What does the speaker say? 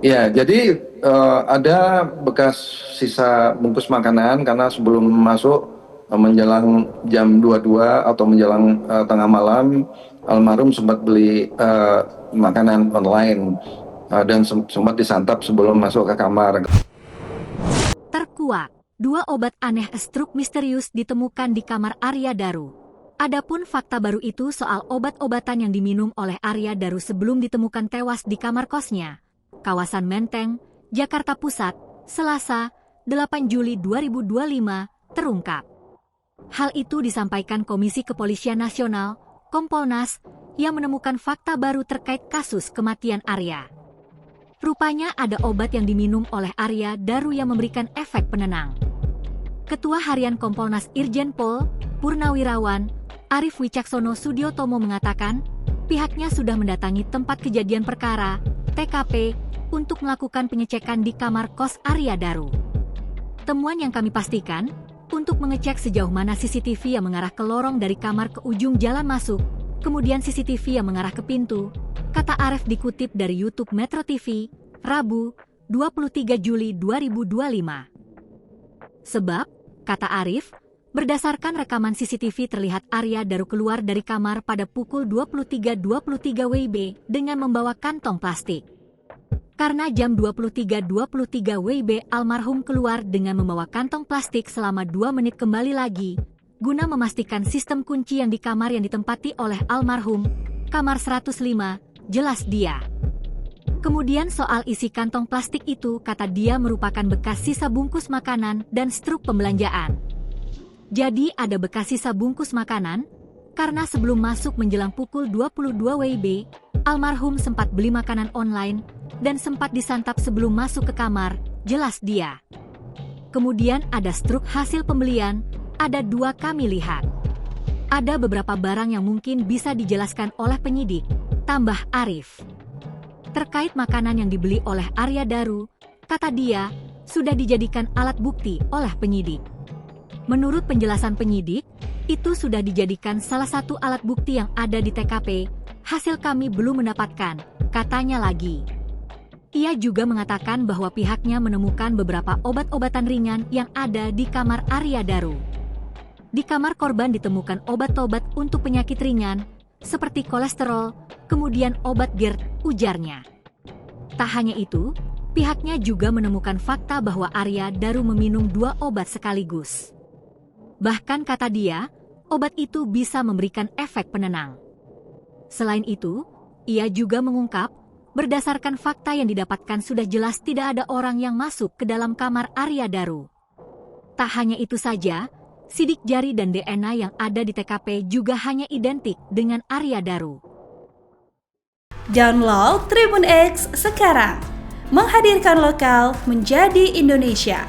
Ya, jadi ada bekas sisa bungkus makanan karena sebelum masuk menjelang jam 22 atau menjelang tengah malam, almarhum sempat beli makanan online dan sempat disantap sebelum masuk ke kamar. Terkuak, dua obat aneh stroke misterius ditemukan di kamar Arya Daru. Adapun fakta baru itu soal obat-obatan yang diminum oleh Arya Daru sebelum ditemukan tewas di kamar kosnya, kawasan Menteng, Jakarta Pusat, Selasa, 8 Juli 2025, terungkap. Hal itu disampaikan Komisi Kepolisian Nasional, Kompolnas, yang menemukan fakta baru terkait kasus kematian Arya. Rupanya ada obat yang diminum oleh Arya Daru yang memberikan efek penenang. Ketua Harian Kompolnas Irjen Pol, Purnawirawan, Arief Wicaksono Sudiotomo mengatakan, pihaknya sudah mendatangi tempat kejadian perkara, TKP, untuk melakukan pengecekan di kamar kos Arya Daru. Temuan yang kami pastikan, untuk mengecek sejauh mana CCTV yang mengarah ke lorong dari kamar ke ujung jalan masuk, kemudian CCTV yang mengarah ke pintu, kata Arief dikutip dari YouTube Metro TV, Rabu, 23 Juli 2025. Sebab, kata Arief, berdasarkan rekaman CCTV terlihat Arya Daru keluar dari kamar pada pukul 23.23 WIB dengan membawa kantong plastik. Karena jam 23.23 WIB almarhum keluar dengan membawa kantong plastik selama 2 menit kembali lagi, guna memastikan sistem kunci yang di kamar yang ditempati oleh almarhum, kamar 105, jelas dia. Kemudian soal isi kantong plastik itu, kata dia merupakan bekas sisa bungkus makanan dan struk pembelanjaan. Jadi ada bekas sisa bungkus makanan, karena sebelum masuk menjelang pukul 22 WIB, almarhum sempat beli makanan online, dan sempat disantap sebelum masuk ke kamar, jelas dia. Kemudian ada struk hasil pembelian, ada 2 kami lihat. Ada beberapa barang yang mungkin bisa dijelaskan oleh penyidik, tambah Arief. Terkait makanan yang dibeli oleh Arya Daru, kata dia, sudah dijadikan alat bukti oleh penyidik. Menurut penjelasan penyidik, itu sudah dijadikan salah satu alat bukti yang ada di TKP, hasil kami belum mendapatkan, katanya lagi. Ia juga mengatakan bahwa pihaknya menemukan beberapa obat-obatan ringan yang ada di kamar Arya Daru. Di kamar korban ditemukan obat-obat untuk penyakit ringan, seperti kolesterol, kemudian obat GERD, ujarnya. Tak hanya itu, pihaknya juga menemukan fakta bahwa Arya Daru meminum 2 obat sekaligus. Bahkan kata dia, obat itu bisa memberikan efek penenang. Selain itu, ia juga mengungkap, berdasarkan fakta yang didapatkan sudah jelas tidak ada orang yang masuk ke dalam kamar Arya Daru. Tak hanya itu saja, sidik jari dan DNA yang ada di TKP juga hanya identik dengan Arya Daru. Download Tribun X sekarang, menghadirkan lokal menjadi Indonesia.